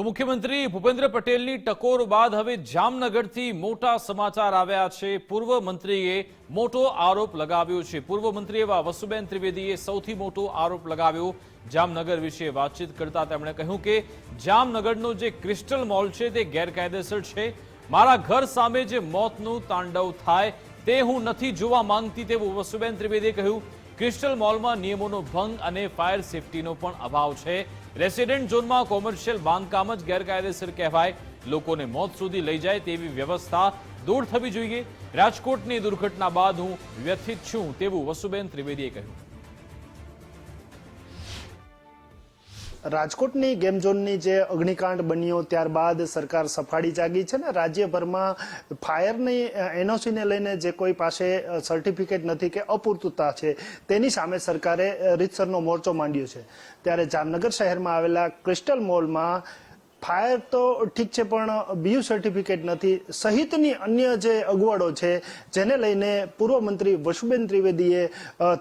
તો મુખ્યમંત્રી ભૂપેન્દ્ર પટેલની ટકોર બાદ હવે જામનગરથી મોટા સમાચાર આવ્યા છે। પૂર્વ મંત્રીએ મોટો આરોપ લગાવ્યો છે। પૂર્વ મંત્રી એવા વસુબેન ત્રિવેદીએ સૌથી મોટો આરોપ લગાવ્યો। જામનગર વિશે વાતચીત કરતા તેમણે કહ્યું કે જામનગરનો જે ક્રિસ્ટલ મોલ છે તે ગેરકાયદેસર છે। મારા ઘર સામે જે મોતનું તાંડવ થાય તે હું નથી જોવા માંગતી તેવું વસુબેન ત્રિવેદીએ કહ્યું। ક્રિસ્ટલ મોલમાં નિયમોનો ભંગ અને ફાયર સેફટીનો પણ અભાવ છે। રેસિડેન્ટ ઝોનમાં કોમર્શિયલ બાંધકામ જ ગેરકાયદેસર કહેવાય। લોકોને મોત સુધી લઈ જાય તેવી વ્યવસ્થા દૂર થવી જોઈએ। રાજકોટની દુર્ઘટના બાદ હું વ્યથિત છું તેવું વસુબેન ત્રિવેદીએ કહ્યું। રાજકોટની ગેમ ઝોનની જે અગ્નિકાંડ બન્યો ત્યારબાદ સરકાર સફાળી જાગી છે ને રાજ્યભરમાં ફાયરની એનઓસીને લઈને જે કોઈ પાસે સર્ટિફિકેટ નથી કે અપૂરતતા છે તેની સામે સરકારે રીતસરનો મોરચો માંડ્યો છે। ત્યારે જામનગર શહેરમાં આવેલા ક્રિસ્ટલ મોલમાં ફાયર તો ઠીક છે પણ બીયુ સર્ટિફિકેટ નથી સહિતની અન્ય જે અગવડો છે જેને લઈને પૂર્વ મંત્રી વસુબેન ત્રિવેદીએ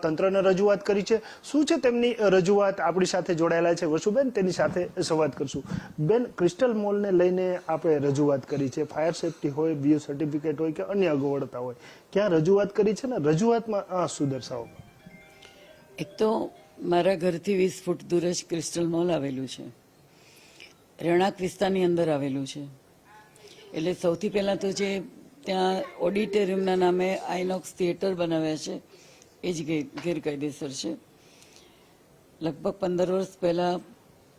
તંત્રને રજૂઆત કરી છે। શું છે તેમની રજૂઆત? આપણી સાથે જોડાયેલા છે વસુબેન, તેની સાથે સંવાદ કરશું। બેન, ક્રિસ્ટલ મોલને લઈને આપણે રજૂઆત કરી છે, ફાયર સેફટી હોય, બીયુ સર્ટિફિકેટ હોય કે અન્ય અગવડતા હોય, ક્યાં રજૂઆત કરી છે ને રજૂઆતમાં શું દર્શાવો? એક તો મારા ઘરથી 20 ફૂટ દૂર જ ક્રિસ્ટલ મોલ આવેલું છે, રહેણાંક વિસ્તારની અંદર આવેલું છે। એટલે સૌથી પહેલાં તો જે ત્યાં ઓડિટોરિયમના નામે આઇનોક્સ થિયેટર બનાવ્યા છે એ જ ગેરકાયદેસર છે। લગભગ 15 વર્ષ પહેલાં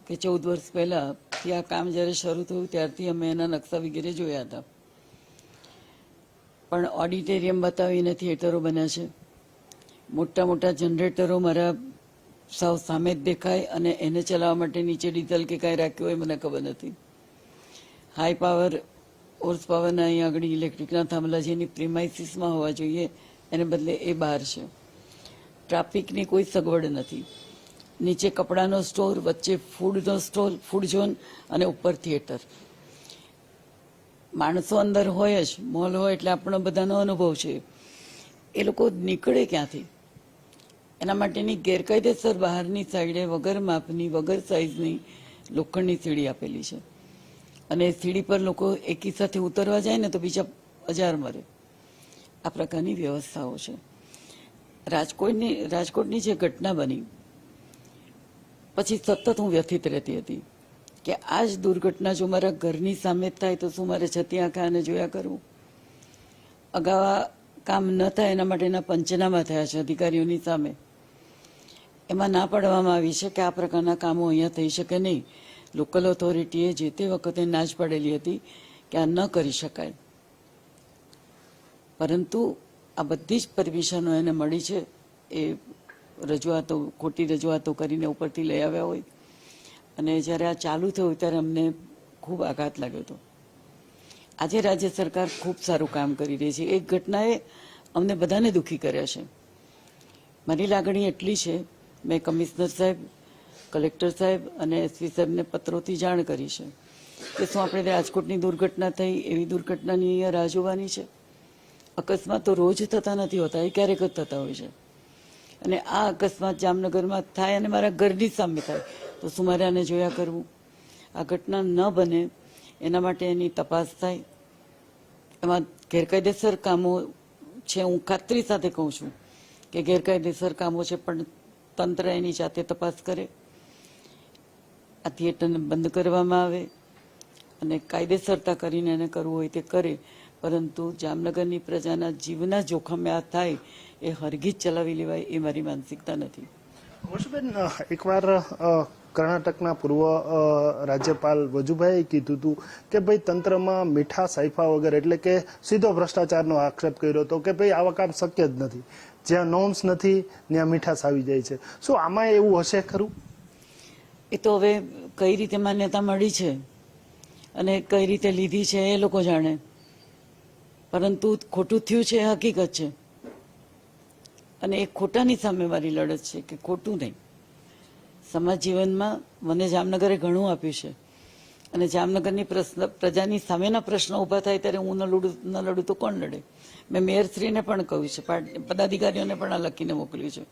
કે 14 વર્ષ પહેલાંથી આ કામ જ્યારે શરૂ થયું ત્યારથી અમે એના નકશા વગેરે જોયા હતા, પણ ઓડિટોરિયમ બતાવીને થિયેટરો બન્યા છે। મોટા મોટા જનરેટરો મારા સાવ સામે જ દેખાય અને એને ચલાવવા માટે નીચે ડીઝલ કે કાંઈ રાખ્યું હોય મને ખબર નથી। હાઈ પાવર હોર્સ પાવરના અહીં આગળ ઇલેક્ટ્રિકના થાંભલા જેની પ્રિમાઇસીસમાં હોવા જોઈએ એને બદલે એ બહાર છે। ટ્રાફિકની કોઈ સગવડ નથી, નીચે કપડાનો સ્ટોર, વચ્ચે ફૂડનો સ્ટોર, ફૂડ ઝોન અને ઉપર થિયેટર। માણસો અંદર હોય જ, મોલ હોય એટલે આપણો બધાનો અનુભવ છે, એ લોકો નીકળે ક્યાંથી? એના માટેની ગેરકાયદેસર બહારની સાઈડે વગર માપની વગર સાઇઝની લોખંડની સીડી આપેલી છે અને સીડી પર લોકો એકી સાથે ઉતરવા જાય ને તો બીજા 1000 મરે। આ પ્રકારની વ્યવસ્થાઓ છે। રાજકોટની જે ઘટના બની પછી સતત હું વ્યથિત રહેતી હતી કે આ જ દુર્ઘટના જો મારા ઘરની સામે જ થાય તો શું મારે છતી આંખે આને જોયા કરવું? અગાઉ કામ ન થાય એના માટેના પંચનામા થયા છે અધિકારીઓની સામે, એમાં ના પાડવામાં આવી છે કે આ પ્રકારના કામો અહીંયા થઈ શકે નહીં। લોકલ ઓથોરિટીએ જે તે વખતે ના જ પાડેલી હતી કે આ ન કરી શકાય, પરંતુ આ બધી જ પરમિશનો એને મળી છે। એ રજૂઆતો, ખોટી રજૂઆતો કરીને ઉપરથી લઈ આવ્યા હોય અને જ્યારે આ ચાલુ થયું ત્યારે અમને ખૂબ આઘાત લાગ્યો હતો। આજે રાજ્ય સરકાર ખૂબ સારું કામ કરી રહી છે। એક ઘટનાએ અમને બધાને દુઃખી કર્યા છે। મારી લાગણી એટલી છે, મેં કમિશનર સાહેબ, કલેક્ટર સાહેબ અને એસપી સાહેબને પત્રોથી જાણ કરી છે કે શું આપણે રાજકોટની દુર્ઘટના થઈ એવી દુર્ઘટનાની અહીંયા રાહ જોવાની છે? અકસ્માત તો રોજ થતા નથી હોતા, એ ક્યારેક જ થતા હોય છે અને આ અકસ્માત જામનગરમાં થાય અને મારા ઘરની સામે થાય તો શું મારે આને જોયા કરવું? આ ઘટના ન બને એના માટે એની તપાસ થાય। એમાં ગેરકાયદેસર કામો છે, હું ખાતરી સાથે કહું છું કે ગેરકાયદેસર કામો છે, પણ તંત્ર એની જાતે તપાસ કરે, આ થિયેટરને બંધ કરવામાં આવે અને કાયદેસરતા કરીને એને કરવું હોય તે કરે, પરંતુ જામનગરની પ્રજાના જીવના જોખમે આ થાય એ હરગીજ ચલાવી લેવાય એ મારી માનસિકતા નથી। વસુબેન, એકવાર કર્ણાટકના પૂર્વ રાજ્યપાલ વજુભાઈએ કીધું હતું કે ભાઈ તંત્રમાં મીઠા સાઈફા વગર, એટલે કે સીધો ભ્રષ્ટાચારનો આક્ષેપ કર્યો હતો કે ભાઈ આવા કામ શક્ય જ નથી, જ્યાં નોર્મ્સ નથી ત્યાં મીઠાશ આવી જાય છે। શું આમાં એવું હશે ખરું? એ તો હવે કઈ રીતે માન્યતા મળી છે અને કઈ રીતે લીધી છે એ લોકો જાણે, પરંતુ ખોટું થયું છે એ હકીકત છે અને એ ખોટાની સામે મારી લડત છે કે ખોટું નહીં। સમાજ જીવનમાં મને જામનગરે ઘણું આપ્યું છે અને જામનગરની પ્રજાની સામેના પ્રશ્નો ઊભા થાય ત્યારે હું ન લડું તો કોણ લડે? મેં મેયરશ્રીને પણ કહ્યું છે, પદાધિકારીઓને પણ આ લખીને મોકલ્યું છે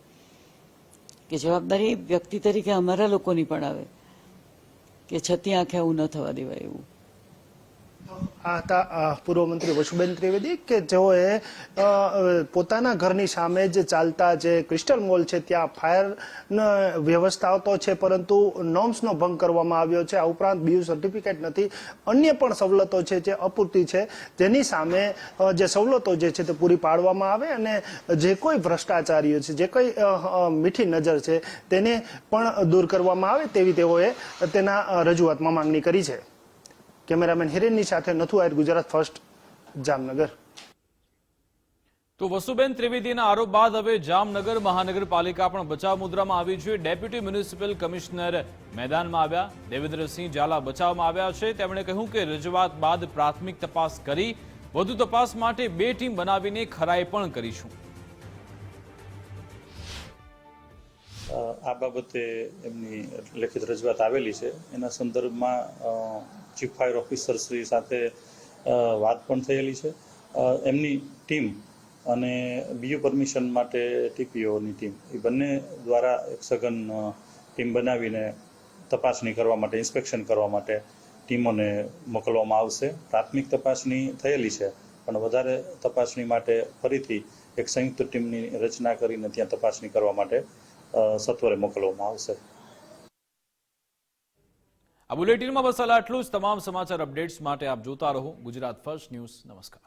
કે જવાબદારી વ્યક્તિ તરીકે અમારા લોકોની પણ આવે। કે છતી આંખે આવું ન થવા દેવાય એવું. આ હતા પૂર્વ મંત્રી વસુબેન ત્રિવેદી કે જેઓએ પોતાના ઘરની સામે જ ચાલતા જે ક્રિસ્ટલ મોલ છે ત્યાં ફાયર વ્યવસ્થાઓ તો છે પરંતુ નોર્મ્સનો ભંગ કરવામાં આવ્યો છે. આ ઉપરાંત બીયુ સર્ટિફિકેટ નથી, અન્ય પણ સવલતો છે જે અપૂરતી છે, જેની સામે જે સવલતો જે છે તે પૂરી પાડવામાં આવે અને જે કોઈ ભ્રષ્ટાચારીઓ છે, જે કોઈ મીઠી નજર છે તેને પણ દૂર કરવામાં આવે તેવી તેઓએ તેના રજૂઆતમાં માંગણી કરી છે. કેમેરામેન હિરેનની સાથે નથુ આયર, ગુજરાત ફર્સ્ટ, જામનગર. તો વસુબેન ત્રિવેદીના આરોપ બાદ હવે જામનગર મહાનગરપાલિકા પણ બચાવ મુદ્રામાં આવી છે. ડેપ્યુટી મ્યુનિસિપલ કમિશનર મેદાનમાં આવ્યા, દેવેન્દ્રસિંહ ઝાલા બચાવમાં આવ્યા છે. તેમણે કહ્યું કે રજૂઆત બાદ પ્રાથમિક તપાસ કરી વધુ તપાસ માટે 2 ટીમ બનાવીને ખરાઈ પણ કરીશું. આ બાબતે એમની લેખિત રજૂઆત આવેલી છે. એના સંદર્ભમાં ચીફ ફાયર ઓફિસર શ્રી સાથે વાત પણ થયેલી છે. એમની ટીમ અને બીયુ પરમિશન માટે ટીપીઓની ટીમ એ બંને દ્વારા એક સઘન ટીમ બનાવીને તપાસણી કરવા માટે, ઇન્સ્પેક્શન કરવા માટે ટીમોને મોકલવામાં આવશે. પ્રાથમિક તપાસણી થયેલી છે પણ વધારે તપાસણી માટે ફરીથી એક સંયુક્ત ટીમની રચના કરીને ત્યાં તપાસણી કરવા માટે સત્વરે મોકલવામાં આવશે. આ બુલેટિનમાં બસ આટલું જ. તમામ સમાચાર અપડેટ્સ માટે આપ જોતા રહો ગુજરાત ફર્સ્ટ ન્યૂઝ. નમસ્કાર.